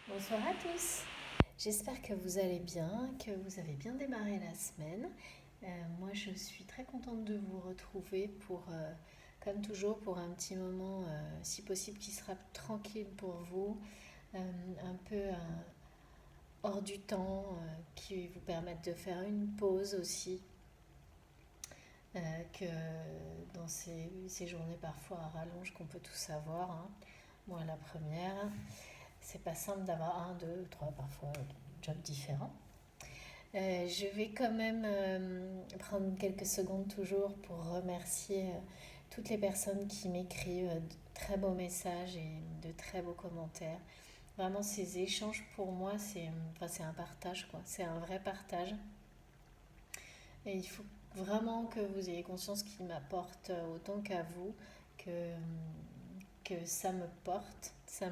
Bonsoir à tous. J'espère que vous allez bien, que vous avez bien démarré la semaine. Moi, je suis très contente de vous retrouver comme toujours, pour un petit moment, si possible, qui sera tranquille pour vous, un peu hors du temps, qui vous permette de faire une pause aussi, que dans ces journées parfois à rallonge qu'on peut tous avoir, hein. Moi, la première, c'est pas simple d'avoir un, deux, trois parfois jobs différents. Je vais quand même prendre quelques secondes toujours pour remercier toutes les personnes qui m'écrivent de très beaux messages et de très beaux commentaires. Vraiment, ces échanges pour moi, c'est un partage, quoi. C'est un vrai partage. Et il faut vraiment que vous ayez conscience qu'il m'apporte autant qu'à vous, que, que ça me porte, ça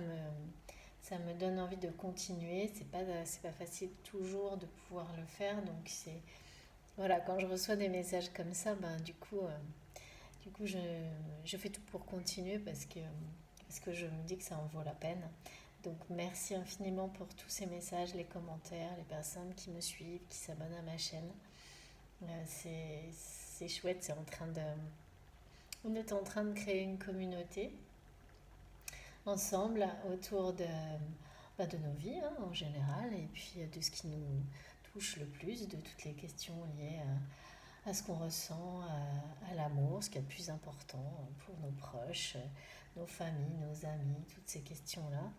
me donne envie de continuer. C'est pas facile toujours de pouvoir le faire, donc voilà, quand je reçois des messages comme ça, ben du coup je fais tout pour continuer parce que je me dis que ça en vaut la peine. Donc merci infiniment pour tous ces messages, les commentaires, les personnes qui me suivent, qui s'abonnent à ma chaîne. C'est chouette, on est en train de créer une communauté ensemble autour de nos vies, hein, en général, et puis de ce qui nous touche le plus, de toutes les questions liées à ce qu'on ressent, à l'amour, ce qui est le plus important pour nos proches, nos familles, nos amis, toutes ces questions-là.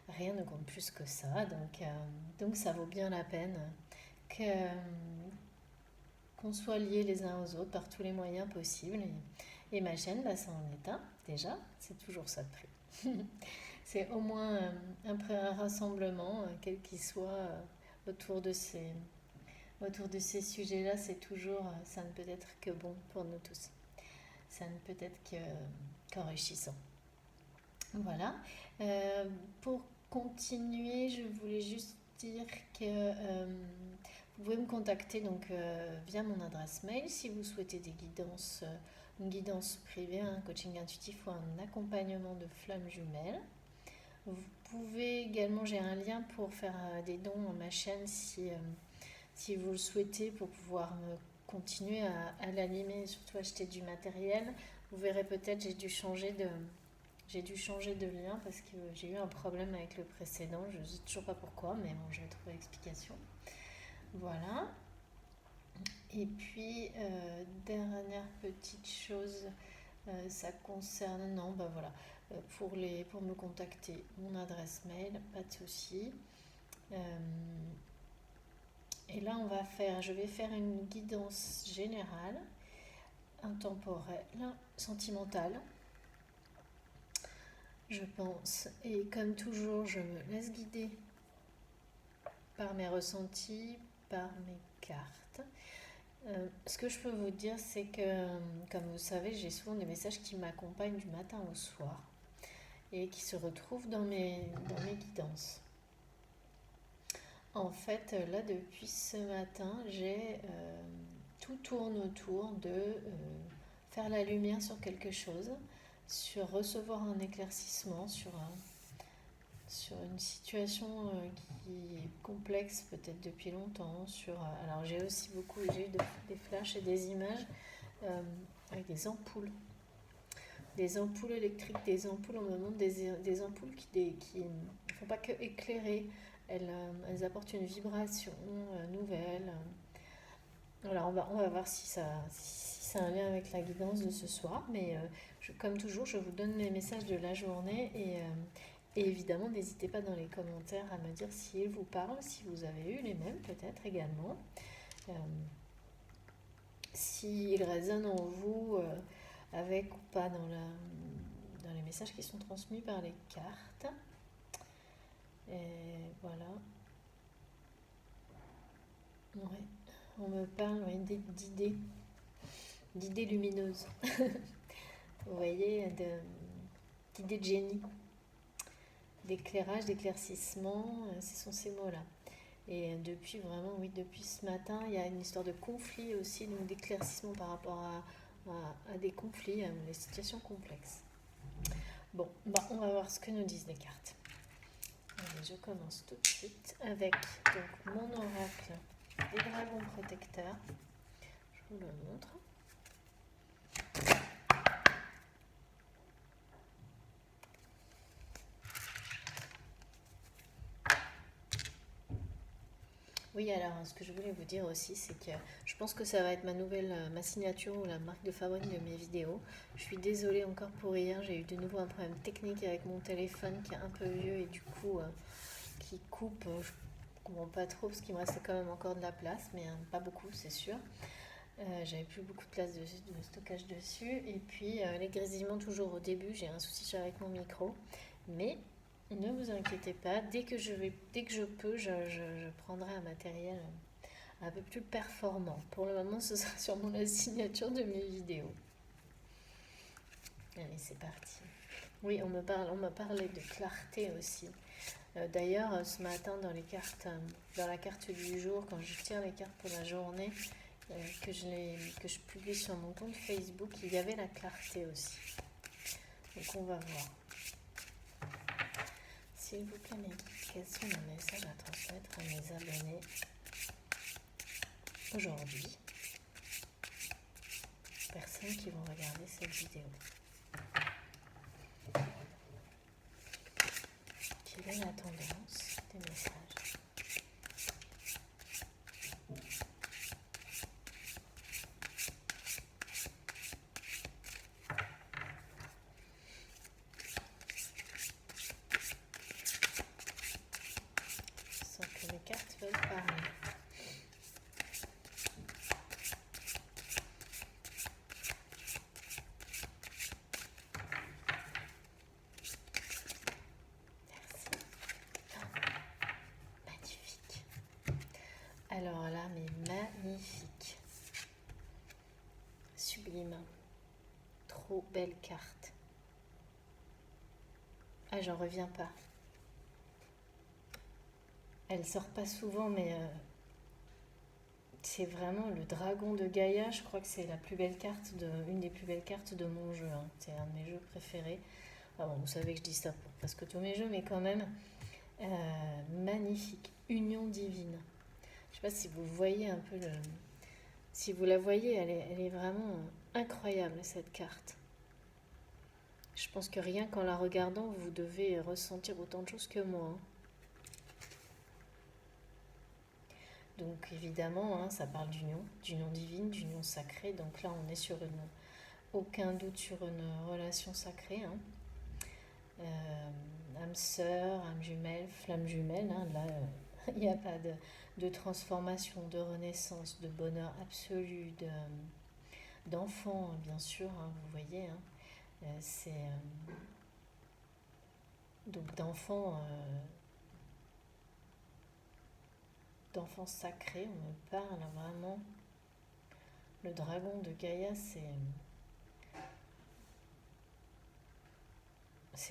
Rien ne compte plus que ça, donc ça vaut bien la peine que, qu'on soit liés les uns aux autres par tous les moyens possibles. Et ma chaîne, bah, ça en est un, déjà, c'est toujours ça de prix. C'est au moins un rassemblement, quel qu'il soit, autour de autour de ces sujets-là, ça ne peut être que bon pour nous tous. Ça ne peut être qu'enrichissant. Voilà. Euh, pour continuer, je voulais juste dire que vous pouvez me contacter donc via mon adresse mail si vous souhaitez des guidances, une guidance privée, un coaching intuitif ou un accompagnement de flammes jumelles. Vous pouvez également, j'ai un lien pour faire des dons à ma chaîne si vous le souhaitez, pour pouvoir continuer à l'animer et surtout acheter du matériel. Vous verrez peut-être, j'ai dû changer de lien parce que j'ai eu un problème avec le précédent. Je ne sais toujours pas pourquoi, mais bon, je vais trouver l'explication. Voilà. Et puis, dernière petite chose, ça concerne, non, bah voilà, pour me contacter, mon adresse mail, pas de souci. Euh, et là, je vais faire une guidance générale, intemporelle, sentimentale, je pense. Et comme toujours, je me laisse guider par mes ressentis, par mes cartes. Ce que je peux vous dire, c'est que, comme vous savez, j'ai souvent des messages qui m'accompagnent du matin au soir et qui se retrouvent dans mes guidances. En fait, là, depuis ce matin, tout tourne autour de faire la lumière sur quelque chose, sur recevoir un éclaircissement, sur une situation qui est complexe peut-être depuis longtemps. Alors j'ai eu des flashs et des images avec des ampoules électriques, des ampoules, on me montre des ampoules qui ne font pas que éclairer, elles apportent une vibration nouvelle. Alors on va voir si ça a un lien avec la guidance de ce soir, mais comme toujours, je vous donne mes messages de la journée et évidemment, n'hésitez pas dans les commentaires à me dire s'ils vous parlent, si vous avez eu les mêmes peut-être également, euh, s'ils résonnent en vous avec ou pas dans les messages qui sont transmis par les cartes. Et voilà. Ouais. On me parle ouais, d'idées lumineuses. Vous voyez, d'idées de génie, d'éclairage, d'éclaircissement, ce sont ces mots-là. Et depuis vraiment, oui, depuis ce matin, il y a une histoire de conflit aussi, donc d'éclaircissement par rapport à des conflits, à des situations complexes. Bon, bah, on va voir ce que nous disent les cartes. Allez, je commence tout de suite avec donc, mon oracle des dragons protecteurs. Je vous le montre. Oui, alors ce que je voulais vous dire aussi, c'est que je pense que ça va être ma signature ou la marque de fabrique de mes vidéos. Je suis désolée encore pour hier, j'ai eu de nouveau un problème technique avec mon téléphone qui est un peu vieux et du coup qui coupe. Je ne comprends pas trop parce qu'il me restait quand même encore de la place, mais pas beaucoup, c'est sûr. J'avais plus beaucoup de place de stockage dessus. Et puis les grésillements toujours au début, j'ai un souci avec mon micro. Mais ne vous inquiétez pas, dès que je peux, je prendrai un matériel un peu plus performant. Pour le moment, ce sera sûrement la signature de mes vidéos. Allez, c'est parti. Oui, on m'a parlé de clarté aussi. D'ailleurs, ce matin, dans la carte du jour, quand je tire les cartes pour la journée, que je publie sur mon compte Facebook, il y avait la clarté aussi. Donc on va voir. S'il vous plaît, quels sont les messages à transmettre à mes abonnés aujourd'hui? Personnes qui vont regarder cette vidéo. Quelle est la tendance des messages? Sans que les cartes veulent parler. Magnifique. Alors là, mais magnifique. Sublime. Trop belle carte. Ah, j'en reviens pas. Elle sort pas souvent, mais c'est vraiment le dragon de Gaïa. Je crois que c'est une des plus belles cartes de mon jeu. Hein. C'est un de mes jeux préférés. Ah bon, vous savez que je dis ça pour presque tous mes jeux, mais quand même, magnifique. Union divine. Je sais pas si vous voyez un peu si vous la voyez, elle est vraiment incroyable cette carte. Je pense que rien qu'en la regardant, vous devez ressentir autant de choses que moi. Hein. Donc évidemment, hein, ça parle d'union divine, d'union sacrée. Donc là, on est sur aucun doute sur une relation sacrée. Hein. Âme sœur, âme jumelle, flamme jumelle. Hein, là, il n'y a pas de transformation, de renaissance, de bonheur absolu, d'enfant, bien sûr. Hein, vous voyez, hein, c'est donc d'enfant sacré. On me parle vraiment. Le dragon de Gaïa, c'est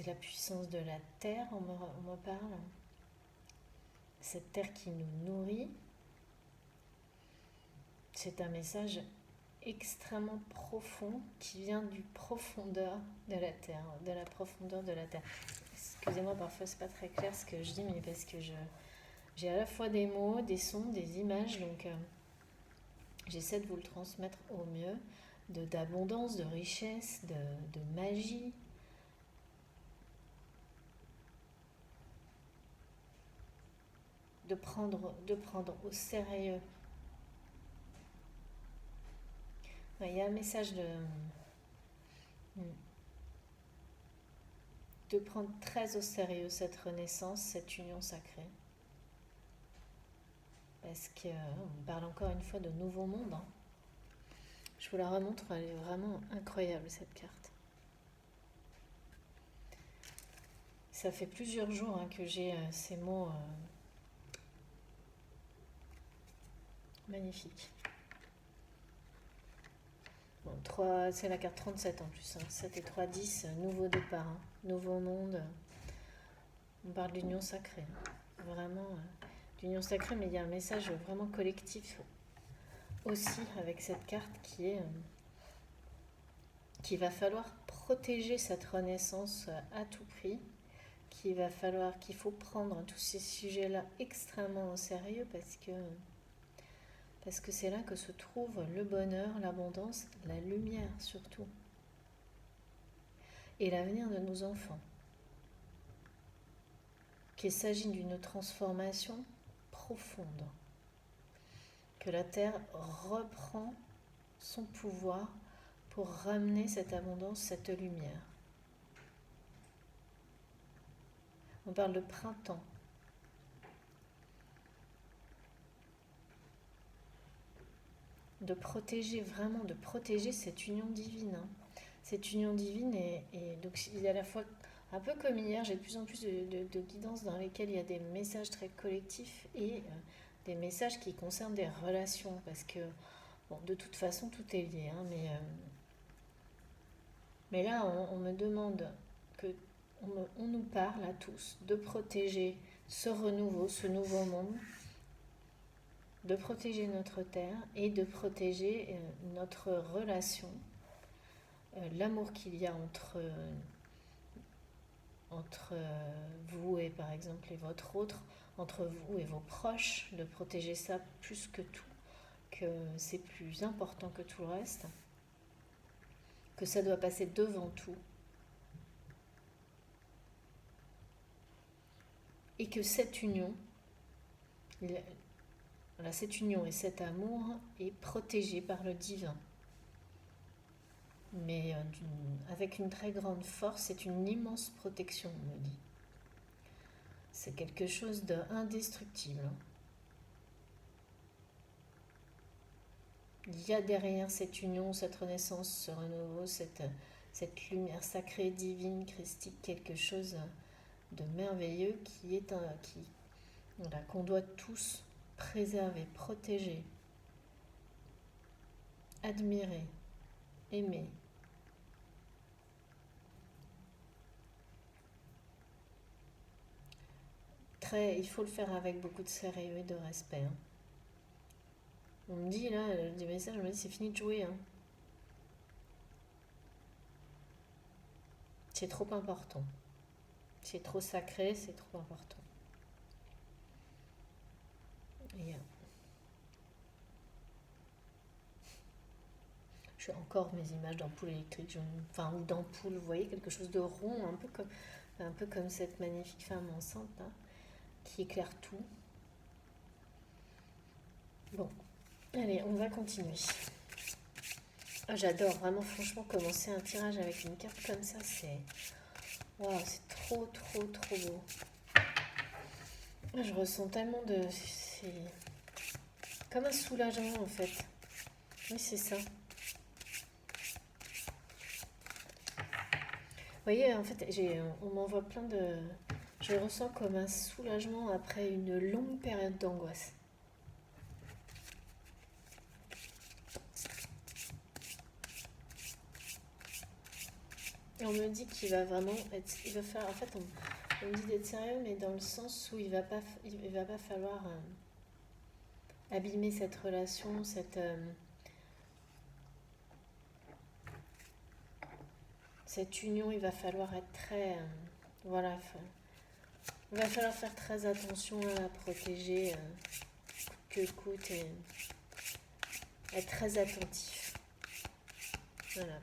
la puissance de la terre, on me parle. Cette terre qui nous nourrit. C'est un message extrêmement profond qui vient du profondeur de la terre, de la profondeur de la terre. Excusez-moi, parfois c'est pas très clair ce que je dis, mais parce que j'ai à la fois des mots, des sons, des images, donc j'essaie de vous le transmettre au mieux, d'abondance, de richesse, de magie. De prendre au sérieux. Il y a un message de prendre très au sérieux cette renaissance, cette union sacrée. Parce qu'on parle encore une fois de nouveau monde. Hein. Je vous la remontre, elle est vraiment incroyable cette carte. Ça fait plusieurs jours hein, que j'ai ces mots magnifiques. Bon, c'est la carte 37 en plus. Hein. 7 et 3, 10, nouveau départ, hein. Nouveau monde. On parle d'union sacrée. Hein. Vraiment, d'union sacrée, mais il y a un message vraiment collectif aussi avec cette carte qu'il va falloir protéger cette renaissance à tout prix, qu'il faut prendre tous ces sujets-là extrêmement au sérieux parce que c'est là que se trouve le bonheur, l'abondance, la lumière surtout, et l'avenir de nos enfants. Qu'il s'agit d'une transformation profonde, que la Terre reprend son pouvoir pour ramener cette abondance, cette lumière. On parle de printemps. De protéger, vraiment de protéger cette union divine. Cette union divine, et donc il est à la fois, un peu comme hier, j'ai de plus en plus de guidances dans lesquelles il y a des messages très collectifs et des messages qui concernent des relations, parce que, bon, de toute façon, tout est lié, hein, mais là, on me demande on nous parle à tous de protéger ce renouveau, ce nouveau monde, de protéger notre terre et de protéger notre relation, l'amour qu'il y a entre vous et par exemple et votre autre, entre vous et vos proches, de protéger ça plus que tout, que c'est plus important que tout le reste, que ça doit passer devant tout, et que cette union, cette union et cet amour est protégé par le divin. Mais avec une très grande force, c'est une immense protection, on me dit. C'est quelque chose d'indestructible. Il y a derrière cette union, cette renaissance, ce renouveau, cette lumière sacrée, divine, christique, quelque chose de merveilleux qu'on doit tous préserver, protéger, admirer, aimer. Il faut le faire avec beaucoup de sérieux et de respect. Hein. On me dit là, des messages, on me dit c'est fini de jouer. Hein. C'est trop important. C'est trop sacré, c'est trop important. Et, j'ai encore mes images d'ampoules électriques, ou d'ampoules, vous voyez, quelque chose de rond, un peu comme cette magnifique femme enceinte là, qui éclaire tout. Bon, allez, on va continuer. Ah, j'adore vraiment, franchement, commencer un tirage avec une carte comme ça, c'est... Waouh, c'est trop, trop, trop beau. Je ressens tellement de... C'est comme un soulagement, en fait. Oui, c'est ça. Vous voyez, en fait, on m'envoie plein de... Je ressens comme un soulagement après une longue période d'angoisse. Et on me dit qu'il va vraiment être... Il va faire... En fait, on me dit d'être sérieux, mais dans le sens où il va pas falloir abîmer cette relation, cette union. Il va falloir être très... voilà, il va falloir faire très attention à la protéger, que coûte, et être très attentif. Voilà.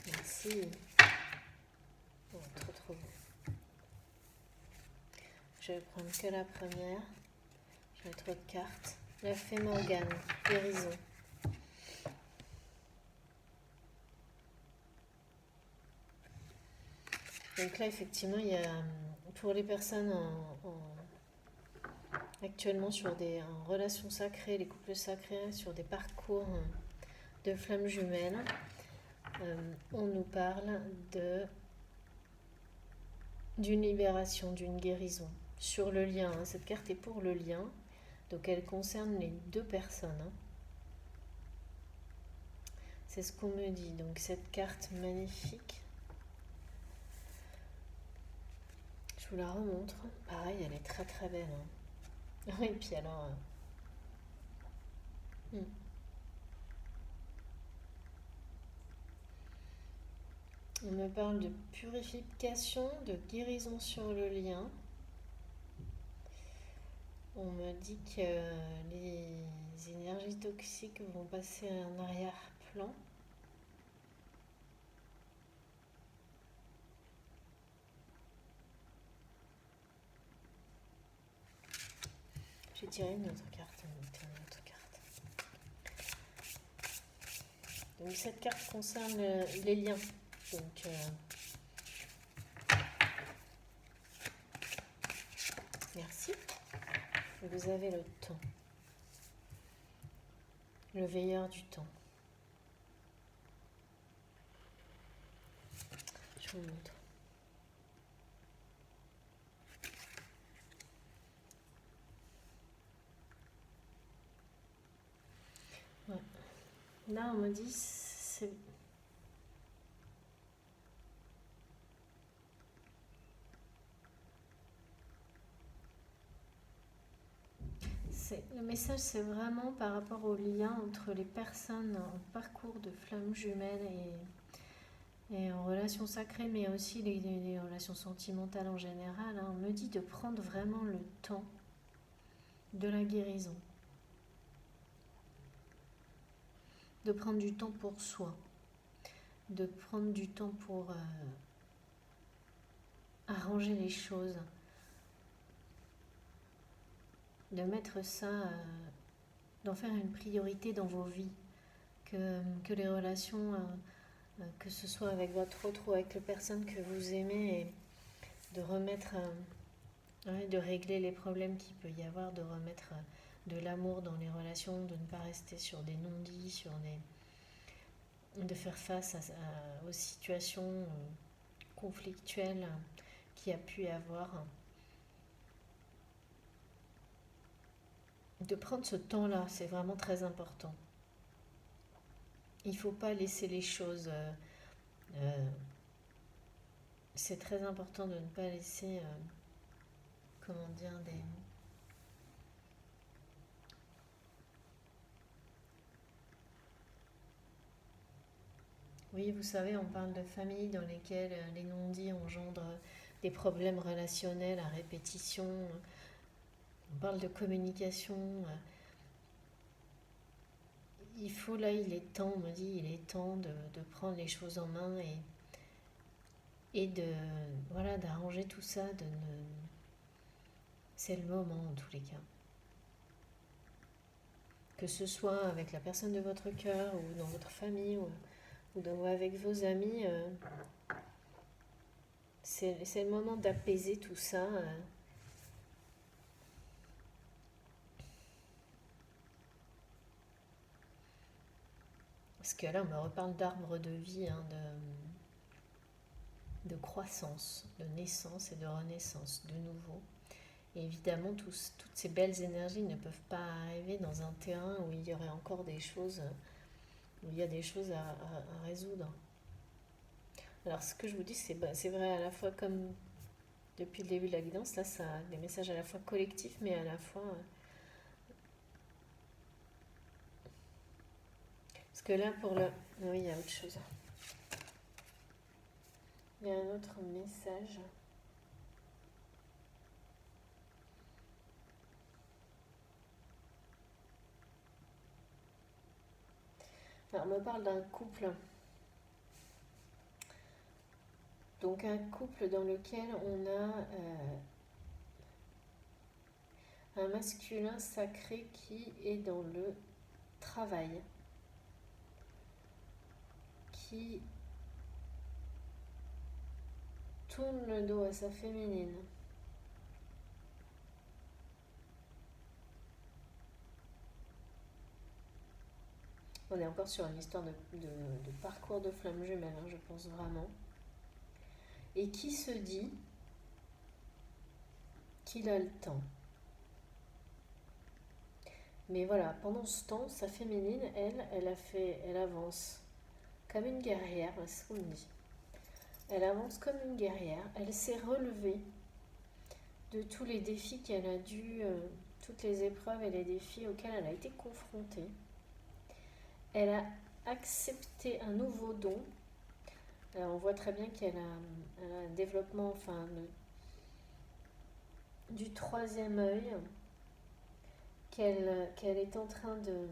Merci. Oh, trop trop beau. Je vais prendre que la première. J'ai trop de cartes. La fée Morgane, guérison. Donc là, effectivement, il y a, pour les personnes actuellement en relations sacrées, les couples sacrés, sur des parcours de flammes jumelles, on nous parle d'une libération, d'une guérison. Sur le lien, hein, cette carte est pour le lien, donc elle concerne les deux personnes. Hein. C'est ce qu'on me dit, donc cette carte magnifique. Je vous la remontre. Pareil, elle est très très belle. Hein. Oui, et puis alors... On me parle de purification, de guérison sur le lien. On me dit que les énergies toxiques vont passer en arrière-plan. J'ai tiré une autre carte. Donc cette carte concerne les liens. Donc merci. Vous avez le temps. Le veilleur du temps. Je vous montre. Ouais. Là, on me dit le message, c'est vraiment par rapport au lien entre les personnes en parcours de flammes jumelles et en relations sacrées, mais aussi les relations sentimentales en général. On me dit de prendre vraiment le temps de la guérison. De prendre du temps pour soi. De prendre du temps pour arranger les choses. De mettre ça, d'en faire une priorité dans vos vies. Que les relations, que ce soit avec votre autre ou avec les personnes que vous aimez, et de remettre, de régler les problèmes qu'il peut y avoir, de remettre de l'amour dans les relations, de ne pas rester sur des non-dits, de faire face aux situations conflictuelles qu'il y a pu y avoir. De prendre ce temps-là, c'est vraiment très important. Il ne faut pas laisser les choses... c'est très important de ne pas laisser... comment dire, Oui, vous savez, on parle de familles dans lesquelles les non-dits engendrent des problèmes relationnels à répétition. On parle de communication. Il faut, là, il est temps, on me dit, il est temps de prendre les choses en main et d'arranger tout ça. C'est le moment, en tous les cas. Que ce soit avec la personne de votre cœur ou dans votre famille ou avec vos amis, c'est le moment d'apaiser tout ça. Parce que là, on me reparle d'arbre de vie, de croissance, de naissance et de renaissance, de nouveau. Et évidemment, toutes ces belles énergies ne peuvent pas arriver dans un terrain où il y aurait encore des choses, où il y a des choses à résoudre. Alors, ce que je vous dis, c'est vrai à la fois comme depuis le début de la guidance, là, ça a des messages à la fois collectifs, mais à la fois... parce que là, oui, il y a autre chose. Il y a un autre message. Alors, on me parle d'un couple. Donc, un couple dans lequel on a un masculin sacré qui est dans le travail, qui tourne le dos à sa féminine. On est encore sur une histoire de parcours de flamme jumelle, je pense vraiment. Et qui se dit qu'il a le temps. Mais voilà, pendant ce temps, sa féminine, elle avance comme une guerrière, c'est ce qu'on me dit. Elle avance comme une guerrière, elle s'est relevée de tous les défis qu'elle a dû, toutes les épreuves et les défis auxquels elle a été confrontée. Elle a accepté un nouveau don On voit très bien elle a un développement, enfin, du troisième œil, qu'elle est en train de...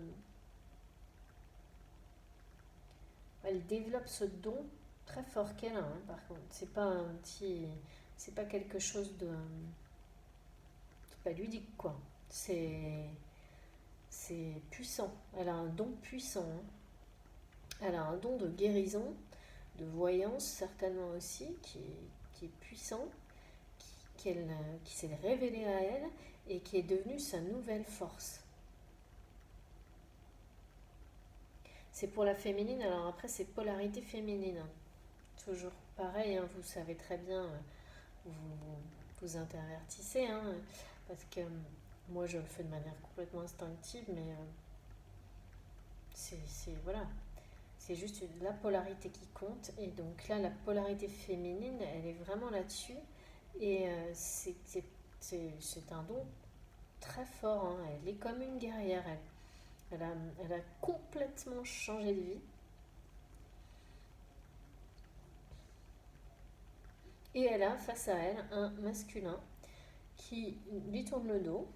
Elle développe ce don très fort qu'elle a, hein, par contre. C'est pas un petit... C'est pas quelque chose de... C'est pas ludique, quoi. C'est puissant. Elle a un don puissant, hein. Elle a un don de guérison, de voyance certainement aussi, qui est puissant, qui s'est révélé à elle et qui est devenu sa nouvelle force. C'est pour la féminine, alors après c'est polarité féminine, hein. Toujours pareil, hein, vous savez très bien, vous intervertissez, hein, parce que moi je le fais de manière complètement instinctive, mais voilà, c'est juste la polarité qui compte, et donc là la polarité féminine, elle est vraiment là-dessus, et c'est un don très fort, hein. Elle est comme une guerrière, elle a, elle a complètement changé de vie. Et elle a face à elle un masculin qui lui tourne le dos,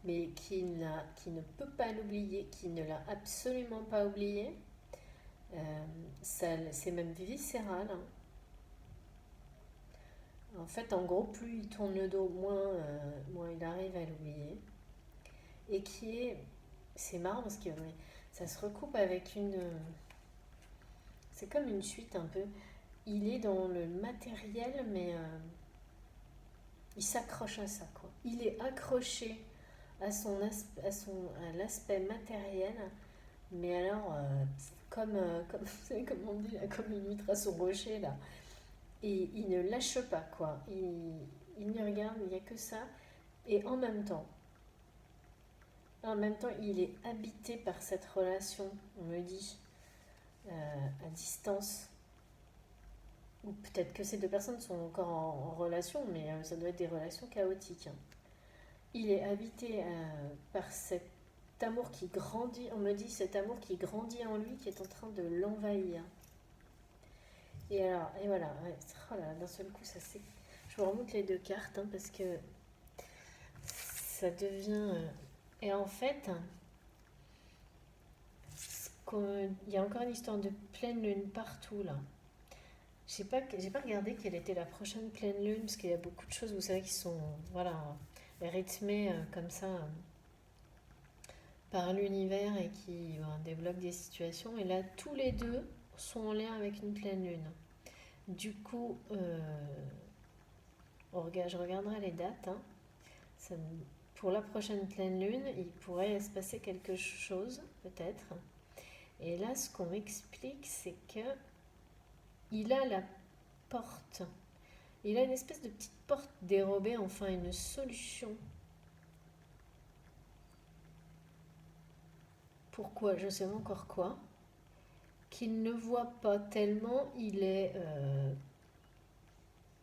mais qui ne peut pas l'oublier, qui ne l'a absolument pas oublié. C'est même viscéral, hein. En fait, en gros, plus il tourne le dos, moins il arrive à l'oublier. Et c'est marrant parce que ouais, ça se recoupe avec c'est comme une suite un peu. Il est dans le matériel, mais il s'accroche à ça, quoi. Il est accroché à l'aspect matériel, mais alors, comme, vous savez comme on dit, là, comme une huître à son rocher, là. Et il ne lâche pas, quoi. Il n'y regarde, il n'y a que ça. Et en même temps, il est habité par cette relation, on me dit, à distance. Ou peut-être que ces deux personnes sont encore en relation, mais ça doit être des relations chaotiques, hein. Il est habité par cet amour qui grandit, on me dit cet amour qui grandit en lui, qui est en train de l'envahir. Et voilà, ouais, oh là, d'un seul coup, ça c'est. Je vous remonte les deux cartes, hein, parce que ça devient. Et en fait, il y a encore une histoire de pleine lune partout là. J'ai pas regardé quelle était la prochaine pleine lune, parce qu'il y a beaucoup de choses, vous savez, qui sont voilà, rythmées comme ça, par l'univers, et qui débloquent des situations. Et là, tous les deux sont en lien avec une pleine lune. Du coup, je regarderai les dates, hein. Ça, pour la prochaine pleine lune, il pourrait se passer quelque chose, peut-être. Et là, ce qu'on m'explique, c'est que il a la porte. Il a une espèce de petite porte dérobée, enfin une solution. Pourquoi? Je sais pas encore quoi. Qu'il ne voit pas tellement, il est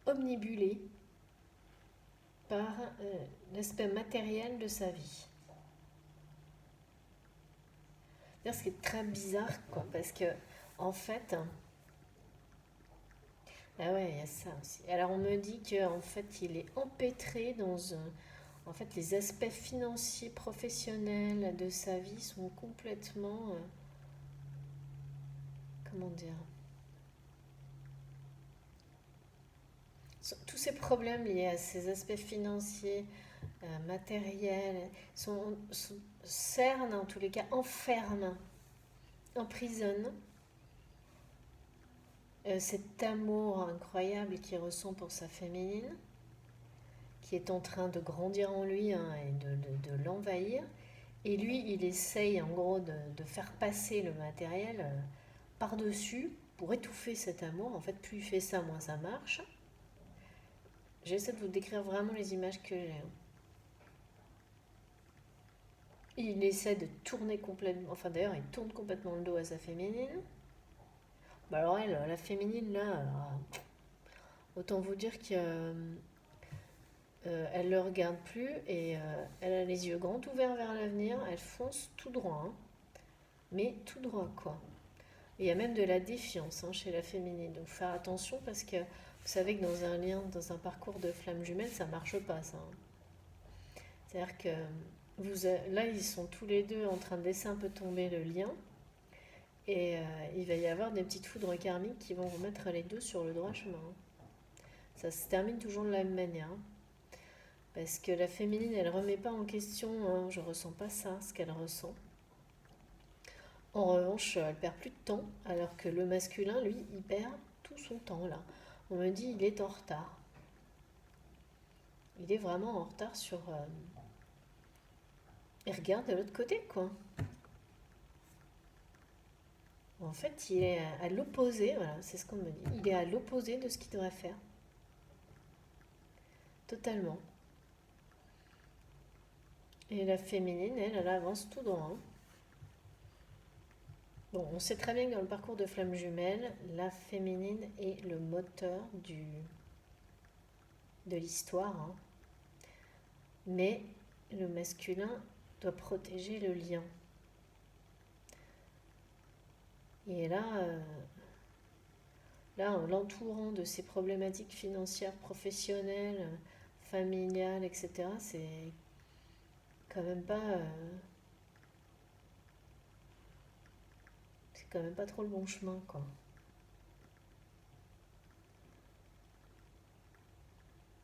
omnibulé par l'aspect matériel de sa vie. D'ailleurs, ce qui est très bizarre, quoi, parce que, en fait, ah ouais, il y a ça aussi. Alors, on me dit qu'en fait, il est empêtré en fait, les aspects financiers, professionnels de sa vie sont complètement, comment dire, tous ces problèmes liés à ces aspects financiers, matériels, cernent, en tous les cas, enferment, emprisonnent cet amour incroyable qu'il ressent pour sa féminine, qui est en train de grandir en lui, hein, et de l'envahir. Et lui, il essaye en gros de faire passer le matériel par-dessus pour étouffer cet amour. En fait, plus il fait ça, moins ça marche. J'essaie de vous décrire vraiment les images que j'ai, hein. Il essaie de tourner complètement, enfin d'ailleurs, il tourne complètement le dos à sa féminine. Bah alors elle, la féminine là, autant vous dire qu'elle ne le regarde plus, et elle a les yeux grands ouverts vers l'avenir, elle fonce tout droit, hein. Mais tout droit, quoi. Et il y a même de la défiance chez la féminine. Donc faire attention parce que vous savez que dans un lien, dans un parcours de flamme jumelle, ça marche pas ça. C'est-à-dire que là, ils sont tous les deux en train de laisser un peu tomber le lien. Et il va y avoir des petites foudres karmiques qui vont remettre les deux sur le droit chemin. Ça se termine toujours de la même manière. Parce que la féminine, elle ne remet pas en question, je ressens pas ça, ce qu'elle ressent. En revanche, elle perd plus de temps, alors que le masculin, lui, il perd tout son temps là. On me dit, il est en retard. Il est vraiment en retard sur... Il regarde de l'autre côté, quoi. En fait, il est à l'opposé, voilà, c'est ce qu'on me dit. Il est à l'opposé de ce qu'il devrait faire. Totalement. Et la féminine, elle avance tout droit. Bon, on sait très bien que dans le parcours de flamme jumelle, la féminine est le moteur de l'histoire. Mais le masculin doit protéger le lien. Et là, en l'entourant de ces problématiques financières, professionnelles, familiales, etc., c'est quand même pas... c'est quand même pas trop le bon chemin, quoi.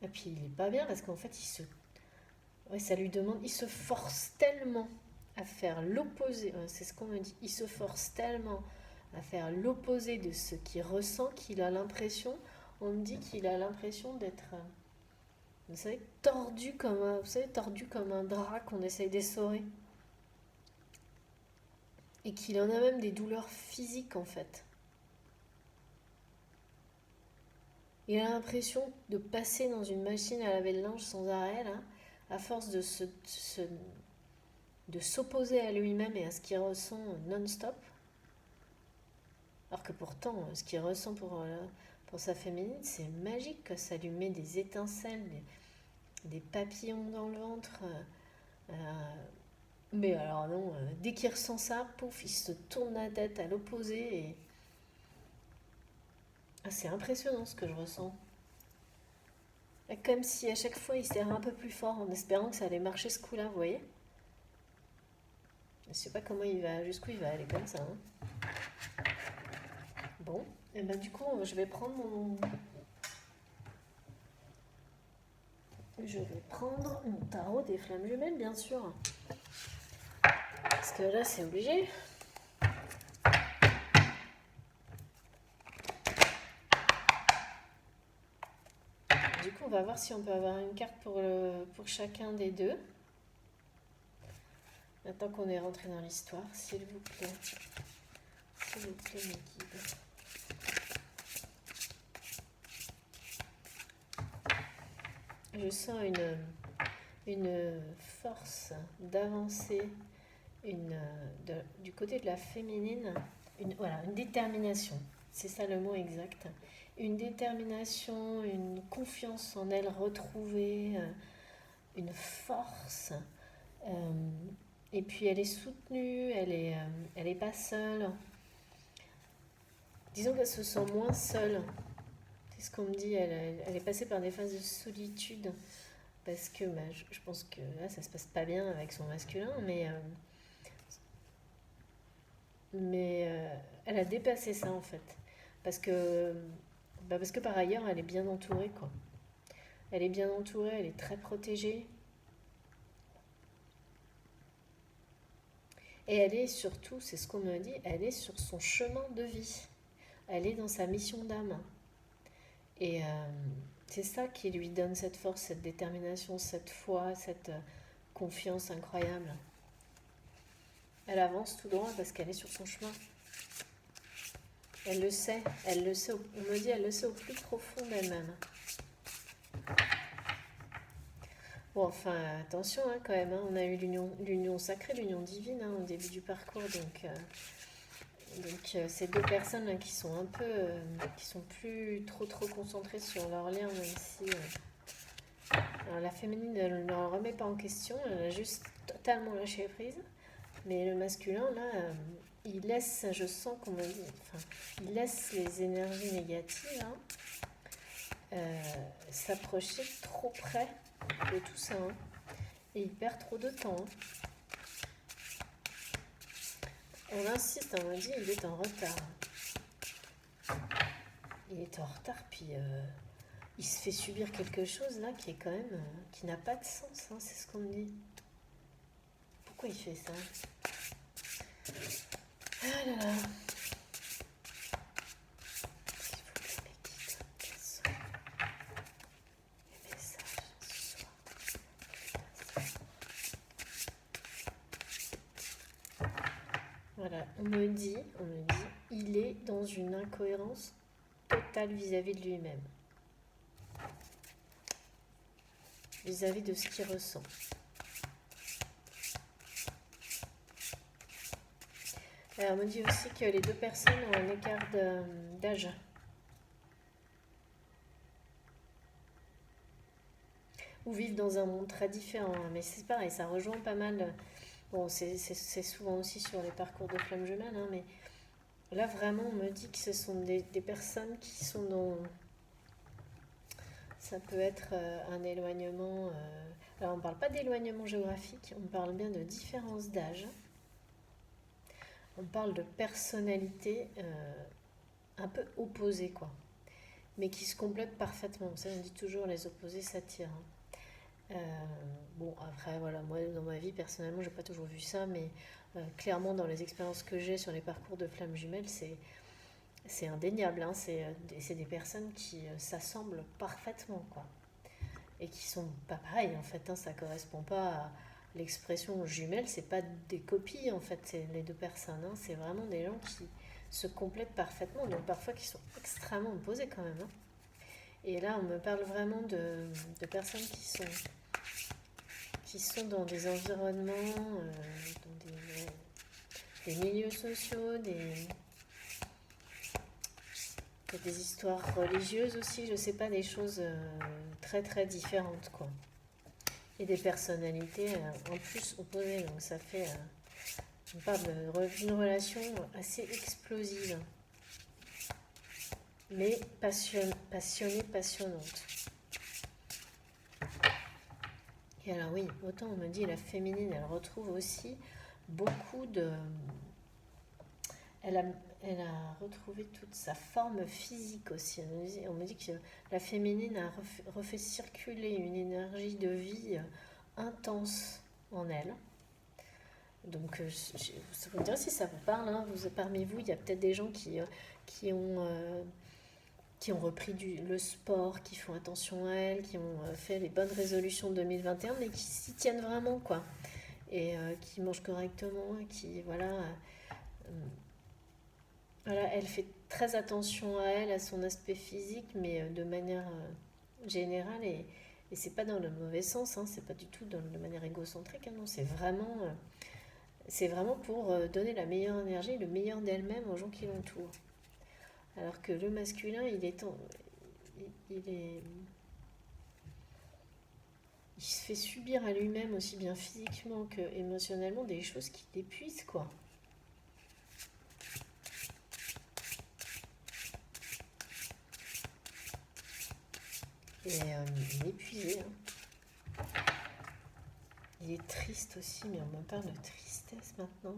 Et puis il est pas bien parce qu'en fait, ça lui demande... Il se force tellement à faire l'opposé. C'est ce qu'on me dit. Il se force tellement à faire l'opposé de ce qu'il ressent qu'il a l'impression... On me dit qu'il a l'impression d'être... Vous savez, tordu comme un drap qu'on essaye d'essorer. Et qu'il en a même des douleurs physiques, en fait. Il a l'impression de passer dans une machine à laver le linge sans arrêt, là, à force de s'opposer à lui-même et à ce qu'il ressent non-stop. Alors que pourtant, ce qu'il ressent pour sa féminine, c'est magique, que ça lui met des étincelles, des papillons dans le ventre. Mais alors non, dès qu'il ressent ça, pouf, il se tourne la tête à l'opposé et... c'est impressionnant ce que je ressens. Comme si à chaque fois il serrait un peu plus fort en espérant que ça allait marcher ce coup-là, vous voyez? Je sais pas jusqu'où il va aller comme ça. Bon, et ben du coup, je vais prendre mon tarot des flammes jumelles, bien sûr. Parce que là, c'est obligé. Du coup, on va voir si on peut avoir une carte pour chacun des deux. Maintenant qu'on est rentré dans l'histoire, s'il vous plaît. S'il vous plaît, mes guides. Je sens une force d'avancer, du côté de la féminine, une détermination. C'est ça le mot exact. Une détermination, une confiance en elle retrouvée, une force. Et puis elle est soutenue, elle est pas seule. Disons qu'elle se sent moins seule. C'est ce qu'on me dit, elle est passée par des phases de solitude. Parce que je pense que là, ça se passe pas bien avec son masculin, mais elle a dépassé ça en fait. Parce que par ailleurs, elle est bien entourée, quoi. Elle est bien entourée, elle est très protégée. Et elle est surtout, c'est ce qu'on me dit, elle est sur son chemin de vie. Elle est dans sa mission d'âme. Et c'est ça qui lui donne cette force, cette détermination, cette foi, cette confiance incroyable. Elle avance tout droit parce qu'elle est sur son chemin. Elle le sait, on me dit, elle le sait au plus profond d'elle-même. Bon, enfin, attention quand même, on a eu l'union sacrée, l'union divine au début du parcours, donc ces deux personnes là, qui sont qui sont plus trop concentrées sur leur lien, même si alors la féminine ne le remet pas en question, elle a juste totalement lâché prise, mais le masculin là, il laisse, je sens qu'on me dit, enfin, il laisse les énergies négatives s'approcher trop près de tout ça. Et il perd trop de temps. On insiste, on me dit, il est en retard. Il est en retard, puis il se fait subir quelque chose là qui est quand même, qui n'a pas de sens, c'est ce qu'on me dit. Pourquoi il fait ça? Ah là là. Voilà, on me dit, il est dans une incohérence totale vis-à-vis de lui-même, vis-à-vis de ce qu'il ressent. Alors, on me dit aussi que les deux personnes ont un écart d'âge. Ou vivent dans un monde très différent. Mais c'est pareil, ça rejoint pas mal. Bon, c'est souvent aussi sur les parcours de flammes jumelles, mais là vraiment on me dit que ce sont des personnes qui sont dans... Ça peut être un éloignement... Alors on ne parle pas d'éloignement géographique, on parle bien de différence d'âge. On parle de personnalités un peu opposées, quoi. Mais qui se complètent parfaitement. Vous savez, on dit toujours les opposés s'attirent. Bon, après, voilà, moi dans ma vie, personnellement, j'ai pas toujours vu ça, mais clairement, dans les expériences que j'ai sur les parcours de flammes jumelles, c'est indéniable. C'est des personnes qui s'assemblent parfaitement, quoi. Et qui sont pas pareilles, en fait. Ça correspond pas à l'expression jumelle, c'est pas des copies, en fait, c'est les deux personnes. C'est vraiment des gens qui se complètent parfaitement, donc parfois qui sont extrêmement opposés quand même. Et là, on me parle vraiment de personnes qui sont dans des environnements, dans des milieux sociaux, des histoires religieuses aussi, je sais pas, des choses très très différentes, quoi. Et des personnalités en plus opposées, donc ça fait, on parle d'une relation assez explosive, mais passionnée, passionnante. Et alors oui, autant on me dit la féminine, elle retrouve aussi beaucoup de... Elle a retrouvé toute sa forme physique aussi. On me dit que la féminine a refait circuler une énergie de vie intense en elle. Donc, vous me direz si ça vous parle. Parmi vous, il y a peut-être des gens qui ont repris le sport, qui font attention à elles, qui ont fait les bonnes résolutions 2021, mais qui s'y tiennent vraiment, quoi. Et qui mangent correctement, qui, voilà... Voilà, elle fait très attention à elle, à son aspect physique, mais de manière générale, et c'est pas dans le mauvais sens, c'est pas du tout de manière égocentrique, non, c'est vraiment pour donner la meilleure énergie, le meilleur d'elle-même aux gens qui l'entourent. Alors que le masculin, il se fait subir à lui-même aussi bien physiquement que émotionnellement des choses qui l'épuisent, quoi. Et il est épuisé. Il est triste aussi, mais on me parle de tristesse maintenant.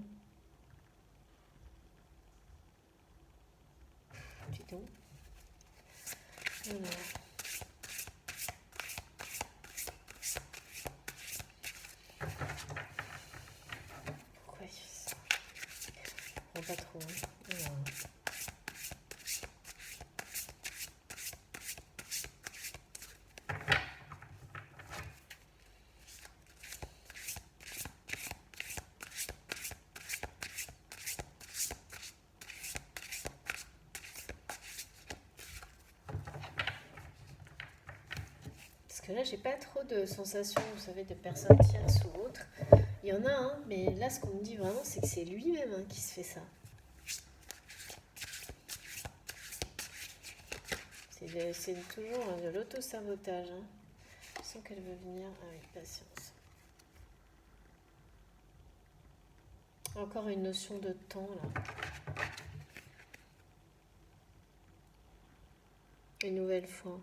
Dis donc. Alors. Pourquoi il fait ça? Je comprends pas trop. Alors. Parce que là, j'ai pas trop de sensations, vous savez, de personnes tierces ou autres. Il y en a, mais là, ce qu'on me dit vraiment, c'est que c'est lui-même qui se fait ça. C'est toujours de l'auto-sabotage. Je sens qu'elle veut venir avec patience. Encore une notion de temps là. Une nouvelle fois.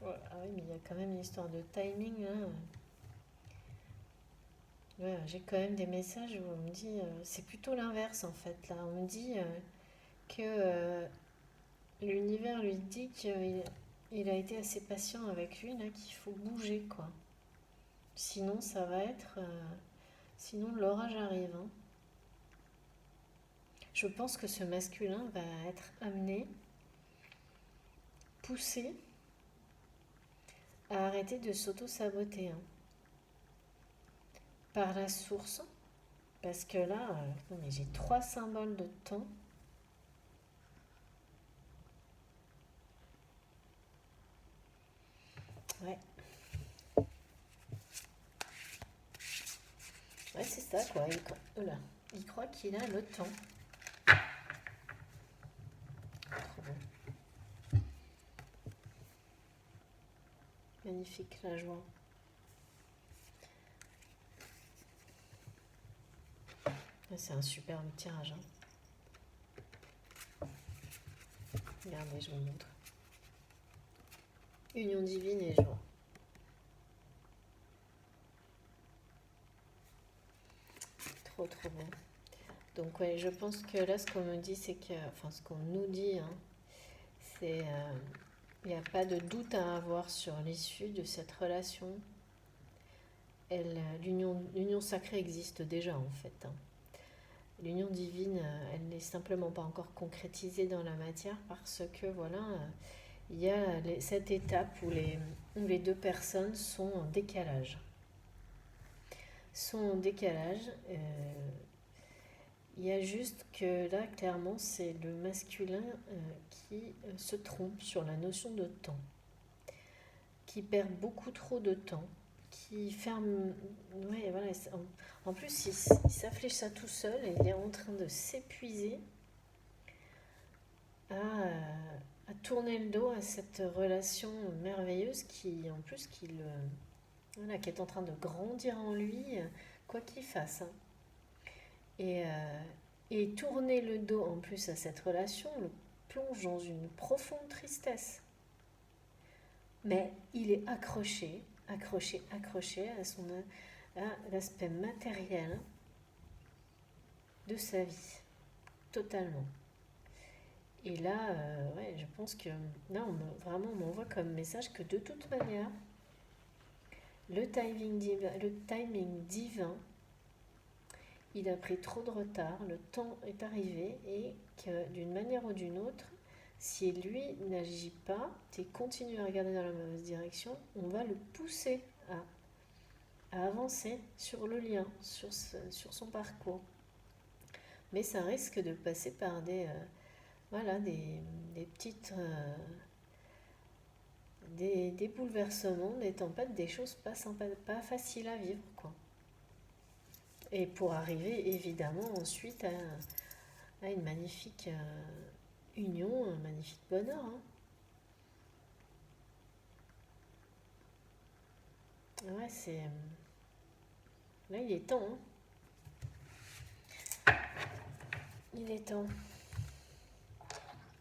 Ouais, ah oui, mais il y a quand même une histoire de timing là. Ouais, j'ai quand même des messages où on me dit, c'est plutôt l'inverse en fait là. On me dit que l'univers lui dit qu'il a été assez patient avec lui là, qu'il faut bouger quoi. Sinon ça va être, sinon l'orage arrive, hein. Je pense que ce masculin va être amené, poussé à arrêter de s'auto-saboter, hein, par la source. Parce que là, non mais j'ai trois symboles de temps. Ouais, ouais c'est ça quoi. Il croit qu'il a le temps. Trop bon. Magnifique la joie. C'est un superbe tirage, hein. Regardez, je vous montre. Union divine et joie. Trop trop bon. Donc ouais, je pense que là, ce qu'on me dit, c'est que, enfin, ce qu'on nous dit, hein, c'est, il n'y a pas de doute à avoir sur l'issue de cette relation. L'union sacrée existe déjà en fait, hein. L'union divine, elle n'est simplement pas encore concrétisée dans la matière parce que voilà, il y a cette étape où les deux personnes sont en décalage. Il y a juste que là, clairement, c'est le masculin qui se trompe sur la notion de temps, qui perd beaucoup trop de temps, qui ferme. Ouais, voilà. En plus, il s'afflige ça tout seul et il est en train de s'épuiser à tourner le dos à cette relation merveilleuse qui, en plus, voilà, qui est en train de grandir en lui, quoi qu'il fasse, hein. Et, tourner le dos en plus à cette relation le plonge dans une profonde tristesse. Mais il est accroché à l'aspect matériel de sa vie, totalement. Et là, ouais, je pense que là, vraiment, on m'envoie comme message que de toute manière, le timing divin, il a pris trop de retard, le temps est arrivé et que d'une manière ou d'une autre, si lui n'agit pas et continue à regarder dans la mauvaise direction, on va le pousser à avancer sur le lien, sur son parcours. Mais ça risque de passer par voilà, des petites... des bouleversements, des tempêtes, des choses pas sympas, pas faciles à vivre, quoi. Et pour arriver évidemment ensuite à une magnifique union, un magnifique bonheur, hein. Ouais, c'est... Là, il est temps, hein. Il est temps.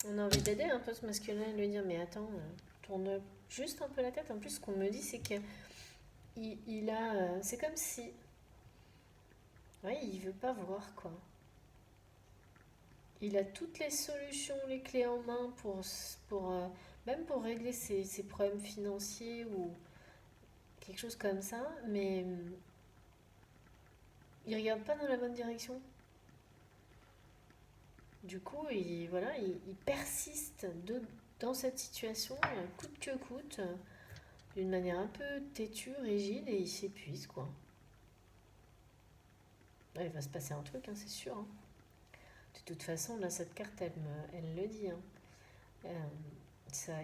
On a envie d'aider un peu ce masculin et de lui dire, mais attends, tourne juste un peu la tête. En plus, ce qu'on me dit, c'est que il a... c'est comme si... Ouais, il veut pas voir, quoi. Il a toutes les solutions, les clés en main même pour régler ses problèmes financiers ou quelque chose comme ça, mais il regarde pas dans la bonne direction. Du coup, voilà, il persiste dans cette situation, coûte que coûte, d'une manière un peu têtue, rigide, et il s'épuise, quoi. Ouais, il va se passer un truc, hein, c'est sûr, hein. De toute façon, là, cette carte, elle le dit, hein.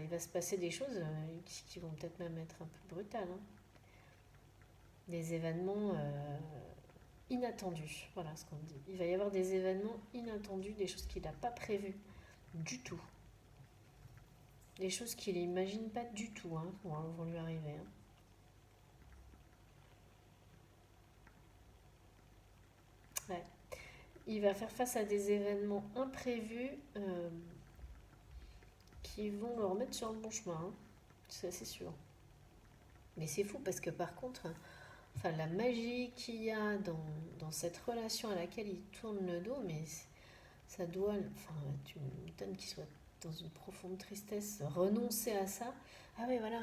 Il va se passer des choses qui vont peut-être même être un peu brutales, hein. Des événements inattendus. Voilà ce qu'on dit. Il va y avoir des événements inattendus, des choses qu'il n'a pas prévues du tout. Des choses qu'il n'imagine pas du tout hein, vont lui arriver. Hein. Ouais. Il va faire face à des événements imprévus qui vont le remettre sur le bon chemin. Hein. C'est sûr. Mais c'est fou parce que par contre, enfin, la magie qu'il y a dans cette relation à laquelle il tourne le dos, mais ça doit... Enfin, tu m'étonnes qu'il soit dans une profonde tristesse, renoncer à ça. Ah oui, voilà.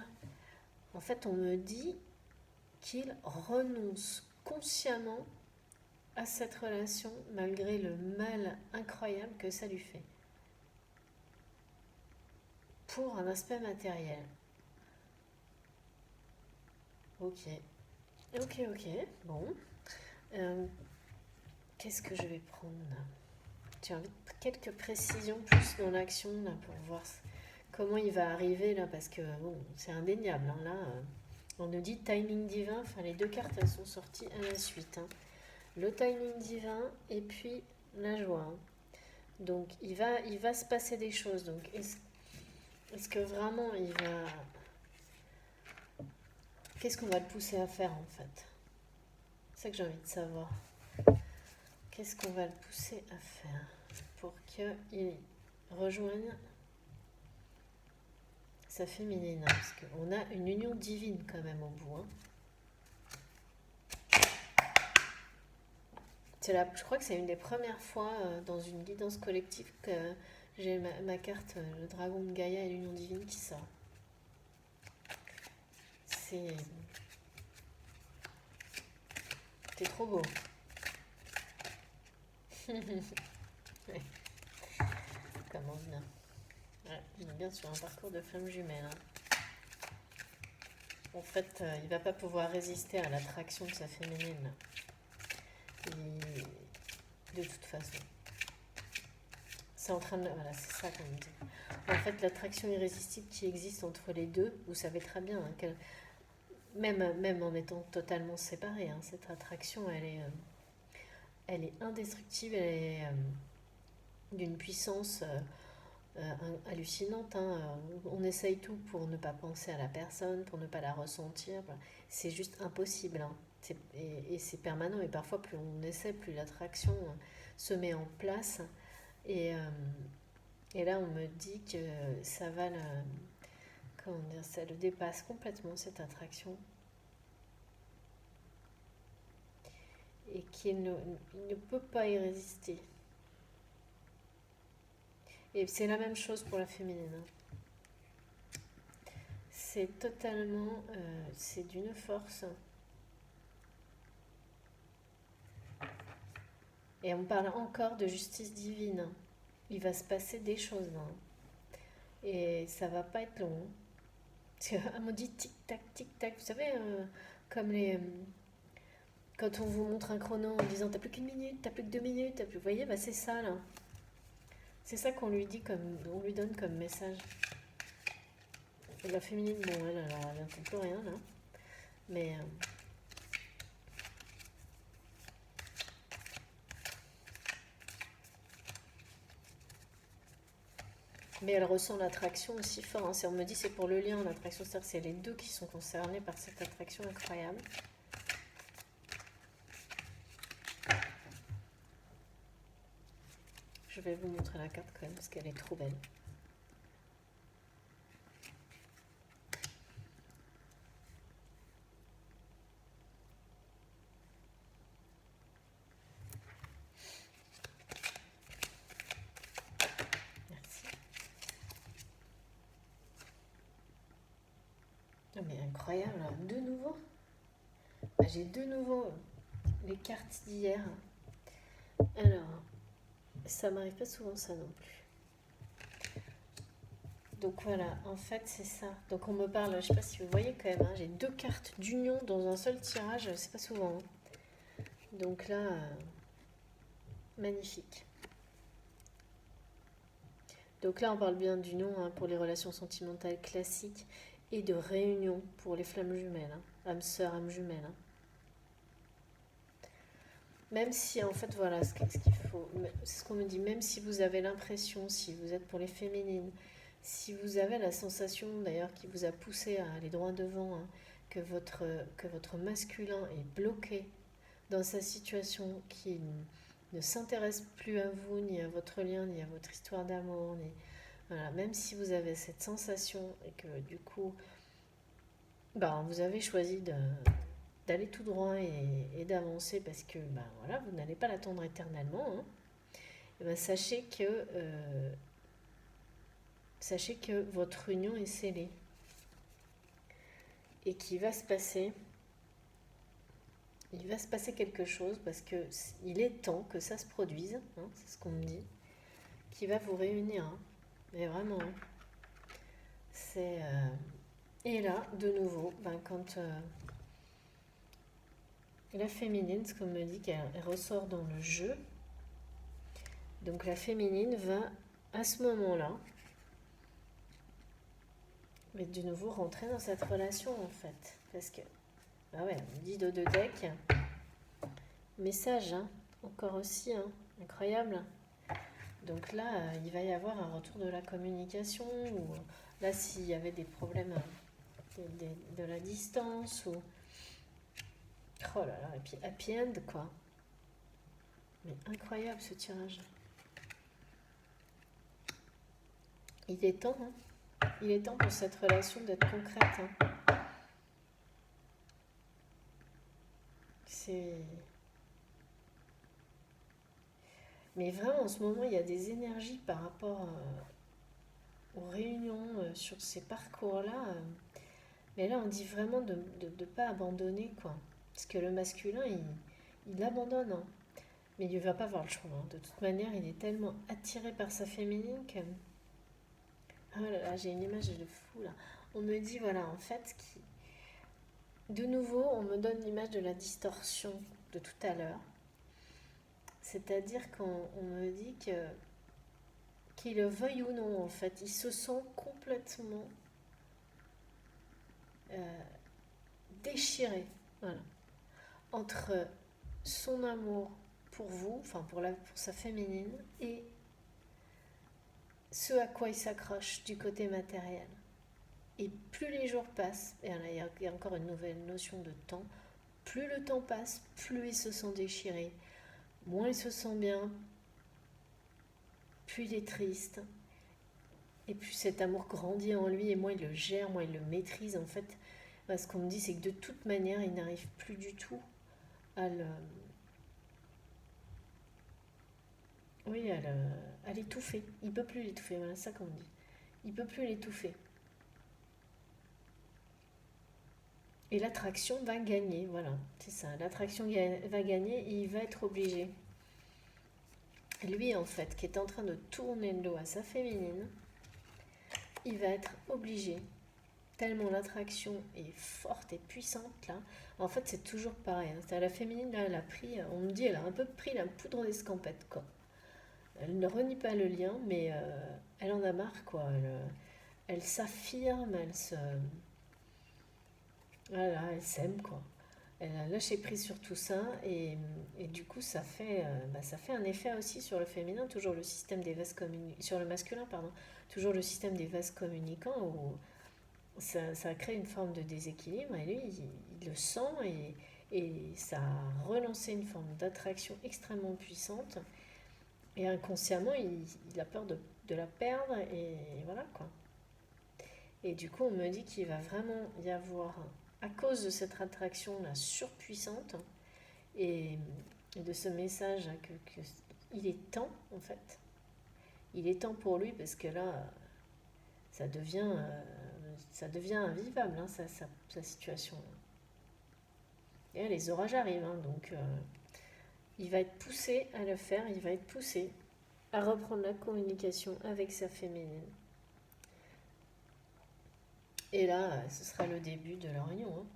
En fait, on me dit qu'il renonce consciemment à cette relation malgré le mal incroyable que ça lui fait. Pour un aspect matériel. Ok. Ok. Bon. Qu'est-ce que je vais prendre là? Tu as envie de quelques précisions plus dans l'action là pour voir comment il va arriver là parce que bon, c'est indéniable. Hein, là, on nous dit timing divin. Enfin, les deux cartes elles sont sorties à la suite. Hein. Le timing divin et puis la joie. Hein. Donc il va se passer des choses. Donc est-ce que vraiment il va... Qu'est-ce qu'on va le pousser à faire en fait? C'est ça que j'ai envie de savoir. Qu'est-ce qu'on va le pousser à faire pour qu'il rejoigne sa féminine? Parce qu'on a une union divine quand même au bout. Hein. Je crois que c'est une des premières fois dans une guidance collective que j'ai ma carte, le dragon de Gaïa et l'union divine qui sort. C'est trop beau. Ouais. Comment bien. Ouais, on est bien sur un parcours de flamme jumelle. Hein. En fait, il va pas pouvoir résister à l'attraction de sa féminine. De toute façon. C'est en train de... Voilà, c'est ça qu'on me dit. En fait, l'attraction irrésistible qui existe entre les deux, vous savez très bien, hein, même en étant totalement séparés, hein, cette attraction, elle est indestructible, elle est d'une puissance hallucinante. Hein. On essaye tout pour ne pas penser à la personne, pour ne pas la ressentir. C'est juste impossible. Hein. Et c'est permanent. Et parfois, plus on essaie, plus l'attraction se met en place. Et là, on me dit que ça va comment dire, ça le dépasse complètement, cette attraction. Et qu'il ne peut pas y résister. Et c'est la même chose pour la féminine. C'est totalement... c'est d'une force. Et on parle encore de justice divine. Il va se passer des choses. Hein. Et ça va pas être long. Parce qu'on me dit tic-tac, tic-tac. Vous savez, comme les... quand on vous montre un chrono en disant t'as plus qu'une minute, t'as plus que 2 minutes, t'as plus... Vous voyez, bah c'est ça là. C'est ça qu'on lui dit on lui donne comme message. Et la féminine, bon, elle n'entend plus rien là. Mais elle ressent l'attraction aussi fort. Hein. On me dit c'est pour le lien, l'attraction, c'est-à-dire c'est les deux qui sont concernés par cette attraction incroyable. Je vais vous montrer la carte quand même parce qu'elle est trop belle. Non mais incroyable, de nouveau. J'ai de nouveau les cartes d'hier. Alors, ça m'arrive pas souvent ça non plus. Donc voilà, en fait c'est ça. Donc on me parle, je sais pas si vous voyez quand même, hein, j'ai 2 cartes d'union dans un seul tirage, c'est pas souvent. Hein. Donc là, magnifique. Donc là on parle bien d'union hein, pour les relations sentimentales classiques et de réunion pour les flammes jumelles, hein, âme sœur, âme jumelle. Hein. Même si, en fait, voilà, ce qu'il faut, c'est ce qu'on me dit, même si vous avez l'impression, si vous êtes pour les féminines, si vous avez la sensation, d'ailleurs, qui vous a poussé à aller droit devant, hein, que votre masculin est bloqué dans sa situation, qui ne s'intéresse plus à vous, ni à votre lien, ni à votre histoire d'amour, ni... Voilà, même si vous avez cette sensation et que du coup, bah, vous avez choisi d'aller tout droit et d'avancer parce que bah, voilà, vous n'allez pas l'attendre éternellement, hein, et ben, sachez que votre union est scellée et qu'il va se passer, il va se passer quelque chose parce que il est temps que ça se produise, hein, c'est ce qu'on me dit, qui va vous réunir, hein, mais vraiment, hein. Et là, de nouveau, ben, quand la féminine, ce qu'on me dit qu'elle ressort dans le jeu, donc la féminine va à ce moment-là, mais de nouveau rentrer dans cette relation en fait. Parce que, ah ouais, on dit de deck, message, hein, encore aussi, hein, incroyable. Donc là, il va y avoir un retour de la communication, ou là, s'il y avait des problèmes de la distance, ou... Oh là là, et puis happy end, quoi. Mais incroyable ce tirage. Il est temps, hein. Il est temps pour cette relation d'être concrète, hein. C'est... Mais vraiment, en ce moment, il y a des énergies par rapport aux réunions sur ces parcours-là. Mais là, on dit vraiment de ne pas abandonner, quoi. Parce que le masculin, il abandonne, hein. Mais il ne va pas avoir le choix, hein. De toute manière, il est tellement attiré par sa féminine que... Ah là là, j'ai une image de fou, là. On me dit, voilà, en fait, de nouveau, on me donne l'image de la distorsion de tout à l'heure. C'est-à-dire qu'on me dit qu'il le veuille ou non, en fait, il se sent complètement déchiré, voilà, entre son amour pour vous, enfin pour sa féminine, et ce à quoi il s'accroche du côté matériel. Et plus les jours passent, et là il y a encore une nouvelle notion de temps, plus le temps passe, plus il se sent déchiré, moins il se sent bien, plus il est triste, et plus cet amour grandit en lui, et moins il le gère, moins il le maîtrise. En fait, ce qu'on me dit, c'est que de toute manière, il n'arrive plus du tout à le... Oui, à l'étouffer. Il ne peut plus l'étouffer, voilà, c'est ça qu'on me dit. Il ne peut plus l'étouffer. Et l'attraction va gagner, voilà, c'est ça. L'attraction va gagner et il va être obligé. Lui, en fait, qui est en train de tourner le dos à sa féminine, il va être obligé, tellement l'attraction est forte et puissante, là. En fait, c'est toujours pareil, hein. La féminine, là, elle a pris, on me dit, elle a un peu pris la poudre d'escampette, quoi. Elle ne renie pas le lien, mais elle en a marre, quoi. Elle s'affirme, voilà, elle s'aime, quoi. Elle a lâché prise sur tout ça et du coup ça fait un effet aussi sur le féminin, toujours le système des vases sur le masculin, pardon, toujours le système des vases communicants où ça crée une forme de déséquilibre et lui il le sent et ça a relancé une forme d'attraction extrêmement puissante et inconsciemment il a peur de la perdre et voilà quoi. Et du coup on me dit qu'il va vraiment y avoir à cause de cette attraction-là surpuissante et de ce message que il est temps, en fait. Il est temps pour lui parce que là, ça devient, invivable, hein, sa situation. Et là, les orages arrivent, hein, donc il va être poussé à le faire, il va être poussé à reprendre la communication avec sa féminine. Et là, ce sera le début de leur union, hein,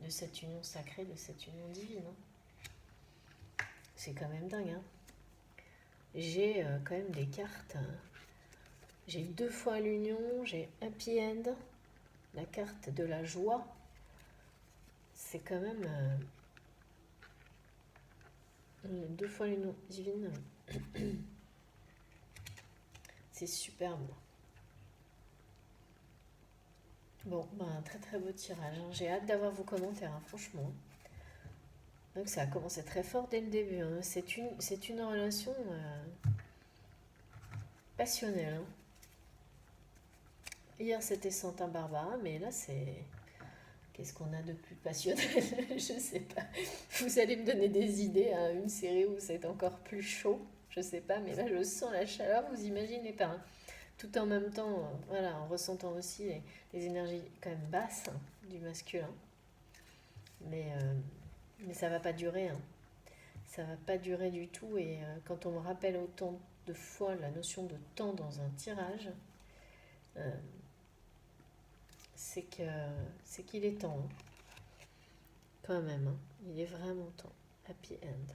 de cette union sacrée, de cette union divine. Hein. C'est quand même dingue. Hein. J'ai quand même des cartes. J'ai 2 fois l'union, j'ai happy end, la carte de la joie. C'est quand même... 2 fois l'union divine. C'est superbe. Bon, un très très beau tirage. Hein. J'ai hâte d'avoir vos commentaires, hein, franchement. Donc ça a commencé très fort dès le début. Hein. C'est une relation passionnelle. Hein. Hier c'était Santa Barbara, mais là c'est... Qu'est-ce qu'on a de plus passionnel? Je sais pas. Vous allez me donner des idées à une série où c'est encore plus chaud. Je sais pas, mais là je sens la chaleur, vous imaginez pas. Hein. Tout en même temps, voilà, en ressentant aussi les énergies quand même basses hein, du masculin. Mais ça va pas durer. Hein. Ça va pas durer du tout. Et quand on me rappelle autant de fois la notion de temps dans un tirage, euh, c'est qu'il est temps. Hein. Quand même, hein. Il est vraiment temps. Happy end.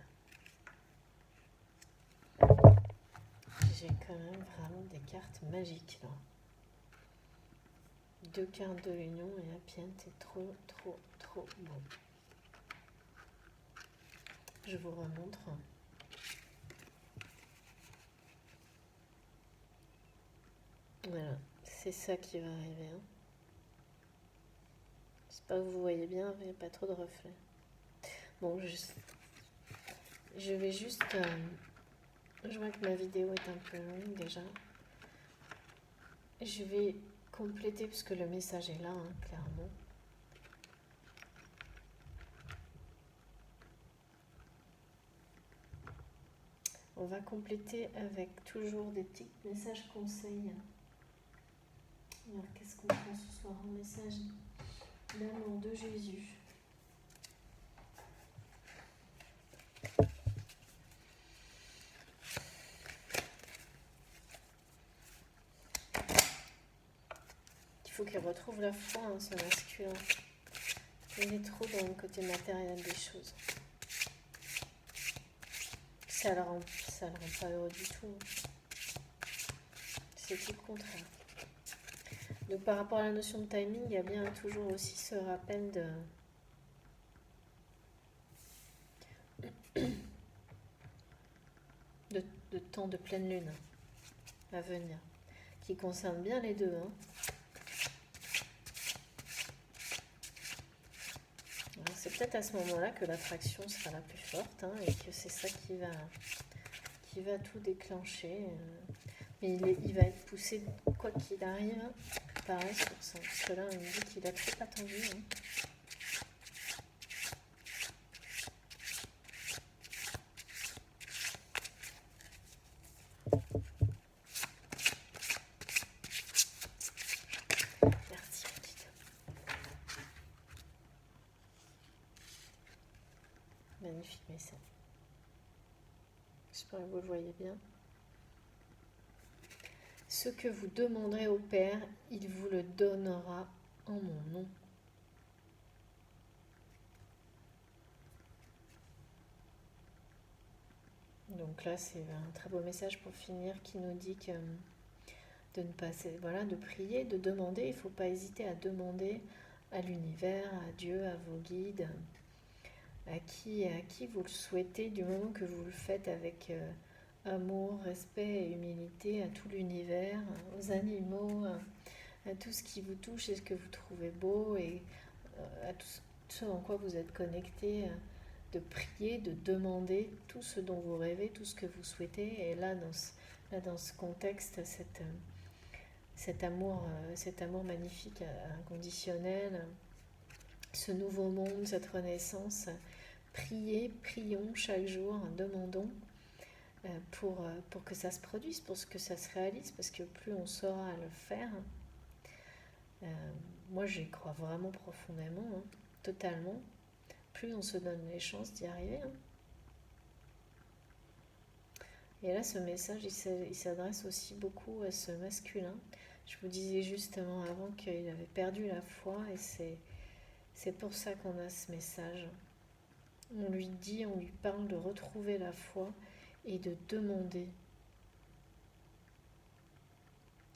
J'ai quand même vraiment des cartes magiques là. 2 cartes de l'union et Happy end, c'est trop, trop, trop bon. Je vous remontre. Voilà, c'est ça qui va arriver. Hein. J'espère que vous voyez bien, il n'y a pas trop de reflets. Bon, je vais juste... je vois que ma vidéo est un peu longue déjà. Je vais compléter, puisque le message est là, hein, clairement. On va compléter avec toujours des petits messages conseils. Alors, qu'est-ce qu'on prend ce soir en message d'amour de Jésus? Il faut qu'il retrouve la foi, hein, ce masculin. Il est trop dans le côté matériel des choses. Ça le rend pas heureux du tout. C'est tout le contraire. Donc par rapport à la notion de timing, il y a bien toujours aussi ce rappel de temps de pleine lune à venir, qui concerne bien les deux. Hein. C'est peut-être à ce moment-là que l'attraction sera la plus forte hein, et que c'est ça qui va tout déclencher. Mais il va être poussé quoi qu'il arrive. Pareil sur ça. Parce que là, on me dit qu'il a trop attendu. Hein. Merci, petite. Magnifique message. J'espère que vous le voyez bien. Ce que vous demanderez au Père, il vous le donnera en mon nom. Donc là, c'est un très beau message pour finir qui nous dit que de ne pas, voilà, de prier, de demander. Il ne faut pas hésiter à demander à l'univers, à Dieu, à vos guides, à qui vous le souhaitez, du moment que vous le faites avec amour, respect et humilité à tout l'univers, aux animaux, à tout ce qui vous touche et ce que vous trouvez beau et à tout ce en quoi vous êtes connecté, de prier, de demander tout ce dont vous rêvez, tout ce que vous souhaitez. Et là, dans ce contexte, cet amour magnifique, inconditionnel, ce nouveau monde, cette renaissance, prions chaque jour, demandons pour que ça se produise, pour que ça se réalise, parce que plus on saura le faire, moi j'y crois vraiment profondément, hein, totalement, plus on se donne les chances d'y arriver. Hein. Et là, ce message, il s'adresse aussi beaucoup à ce masculin. Je vous disais justement avant qu'il avait perdu la foi, et c'est pour ça qu'on a ce message. On lui parle de retrouver la foi et de demander.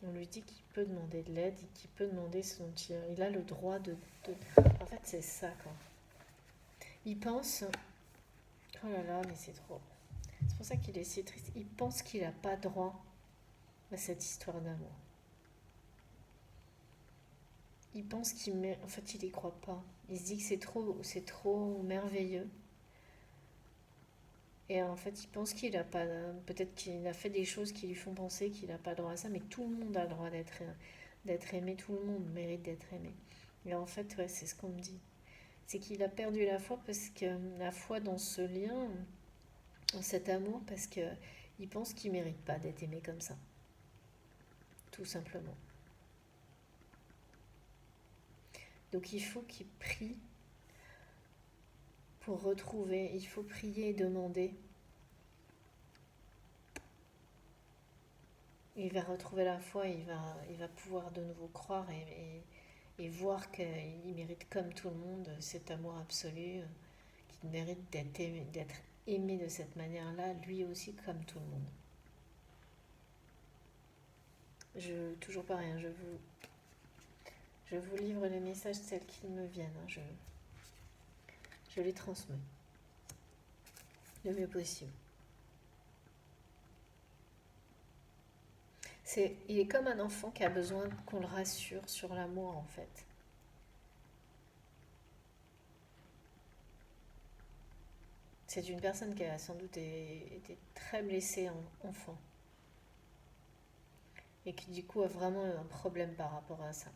On lui dit qu'il peut demander de l'aide et qu'il peut demander ce dont il a le droit de... En fait, c'est ça, quoi. Il pense Oh là là, mais c'est trop. C'est pour ça qu'il est si triste. Il pense qu'il n'a pas droit à cette histoire d'amour. Il pense qu'il en fait, il y croit pas. Il se dit que c'est trop merveilleux. Et en fait, il pense qu'il a pas. Peut-être qu'il a fait des choses qui lui font penser qu'il n'a pas droit à ça, mais tout le monde a le droit d'être aimé. Tout le monde mérite d'être aimé. Et en fait, ouais, c'est ce qu'on me dit. C'est qu'il a perdu la foi parce que la foi dans ce lien, dans cet amour, parce que il pense qu'il mérite pas d'être aimé comme ça, tout simplement. Donc il faut qu'il prie pour retrouver. Il faut prier et demander. Il va retrouver la foi, il va pouvoir de nouveau croire et voir qu'il mérite comme tout le monde cet amour absolu, qu'il mérite d'être aimé de cette manière-là, lui aussi comme tout le monde. Toujours pareil, je vous livre les messages tels qu'ils me viennent, je les transmets le mieux possible. Il est comme un enfant qui a besoin qu'on le rassure sur l'amour en fait. C'est une personne qui a sans doute été très blessée en enfant et qui du coup a vraiment un problème par rapport à ça.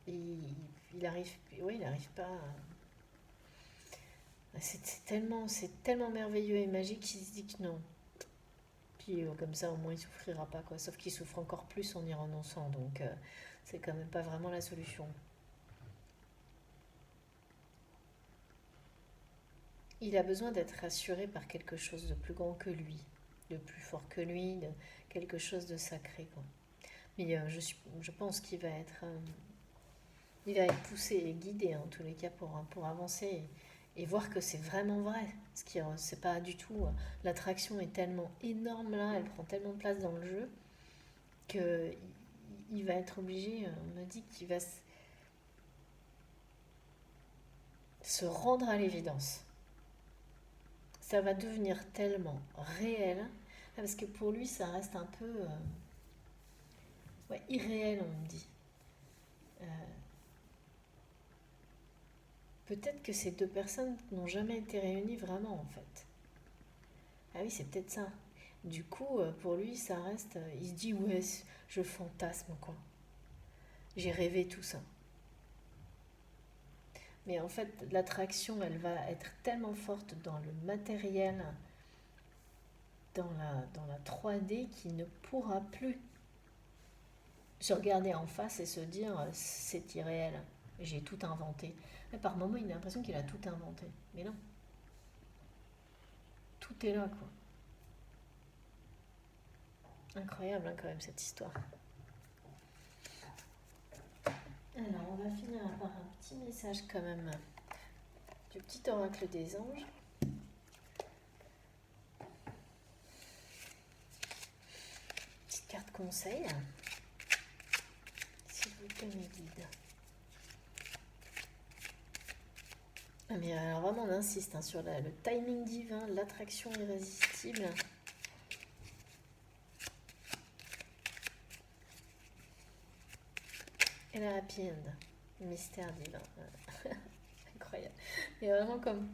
Il arrive, oui, il arrive pas. C'est tellement merveilleux et magique qu'il se dit que non. Puis comme ça, au moins, il souffrira pas quoi. Sauf qu'il souffre encore plus en y renonçant, donc c'est quand même pas vraiment la solution. Il a besoin d'être rassuré par quelque chose de plus grand que lui, de plus fort que lui, de quelque chose de sacré quoi. Mais je pense il va être poussé et guidé en tous les cas pour avancer et voir que c'est vraiment vrai. Ce qui c'est pas du tout. L'attraction est tellement énorme là, elle prend tellement de place dans le jeu que il va être obligé. On me dit qu'il va se rendre à l'évidence. Ça va devenir tellement réel parce que pour lui ça reste un peu ouais, irréel on me dit. Euh, Peut-être que ces deux personnes n'ont jamais été réunies vraiment en fait. Ah oui, c'est peut-être ça. Du coup, pour lui, ça reste. Il se dit, ouais, je fantasme quoi. J'ai rêvé tout ça. Mais en fait, l'attraction, elle va être tellement forte dans le matériel, dans la 3D, qu'il ne pourra plus se regarder en face et se dire, c'est irréel. J'ai tout inventé. Mais par moments, il a l'impression qu'il a tout inventé. Mais non, tout est là quoi. Incroyable hein, quand même cette histoire. Alors, on va finir par un petit message quand même du petit oracle des anges. Petite carte conseil. S'il vous plaît, mes guides. Ah mais alors vraiment, on insiste hein, sur le timing divin, l'attraction irrésistible. Et la happy end, mystère divin. Incroyable. Et vraiment comme,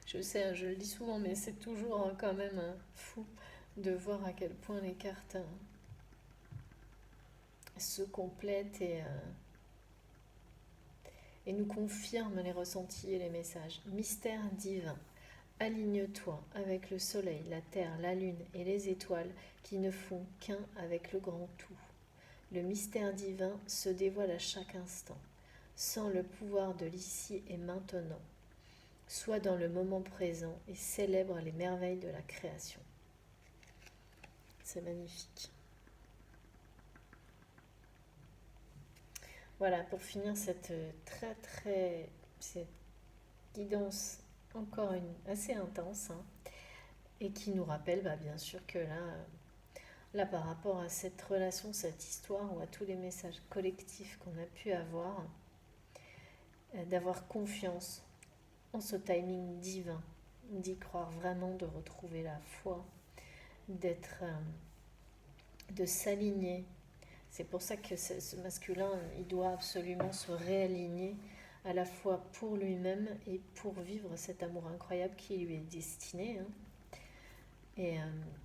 je sais, hein, je le dis souvent, mais c'est toujours quand même fou de voir à quel point les cartes se complètent et nous confirment les ressentis et les messages. Mystère divin. Aligne-toi avec le soleil, la terre, la lune et les étoiles qui ne font qu'un avec le grand tout. Le mystère divin se dévoile à chaque instant, sans le pouvoir de l'ici et maintenant. Sois dans le moment présent et célèbre les merveilles de la création. C'est magnifique. Voilà, pour finir cette cette guidance encore une assez intense hein, et qui nous rappelle bien sûr que là, là par rapport à cette relation, cette histoire ou à tous les messages collectifs qu'on a pu avoir, d'avoir confiance en ce timing divin, d'y croire vraiment, de retrouver la foi, de s'aligner. C'est pour ça que ce masculin, il doit absolument se réaligner à la fois pour lui-même et pour vivre cet amour incroyable qui lui est destiné, hein. Et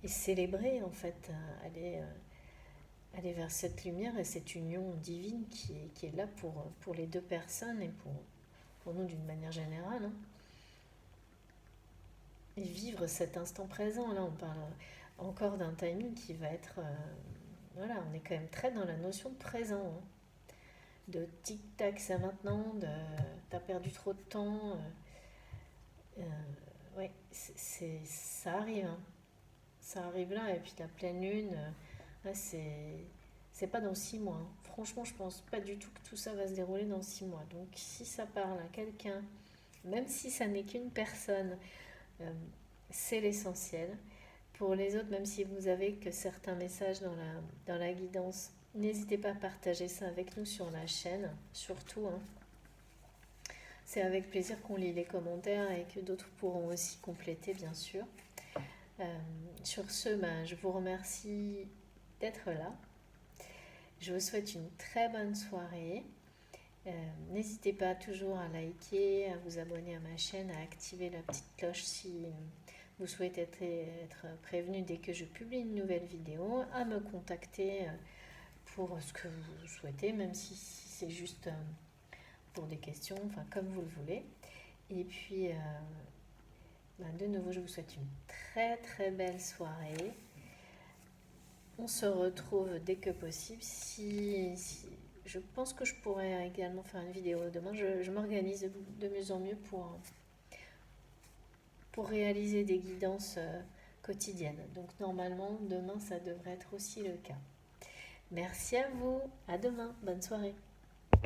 célébrer en fait, aller vers cette lumière et cette union divine qui est là pour les deux personnes et pour nous d'une manière générale, hein. Et vivre cet instant présent. Là, on parle encore d'un timing qui va être... voilà, on est quand même très dans la notion de présent, hein. De tic-tac, c'est maintenant, de t'as perdu trop de temps. Ouais, ça arrive, hein. Ça arrive là, et puis la pleine lune, là, c'est pas dans 6 mois, hein. Franchement, je pense pas du tout que tout ça va se dérouler dans 6 mois. Donc, si ça parle à quelqu'un, même si ça n'est qu'une personne, c'est l'essentiel. Pour les autres, même si vous avez que certains messages dans la guidance, n'hésitez pas à partager ça avec nous sur la chaîne, surtout, hein. C'est avec plaisir qu'on lit les commentaires et que d'autres pourront aussi compléter, bien sûr. Sur ce, je vous remercie d'être là. Je vous souhaite une très bonne soirée. N'hésitez pas toujours à liker, à vous abonner à ma chaîne, à activer la petite cloche si vous souhaitez être prévenu dès que je publie une nouvelle vidéo, à me contacter pour ce que vous souhaitez, même si c'est juste pour des questions, enfin comme vous le voulez. Et puis, de nouveau, je vous souhaite une très très belle soirée. On se retrouve dès que possible. Je pense que je pourrais également faire une vidéo demain. Je m'organise de mieux en mieux pour réaliser des guidances quotidiennes. Donc normalement, demain, ça devrait être aussi le cas. Merci à vous. À demain. Bonne soirée.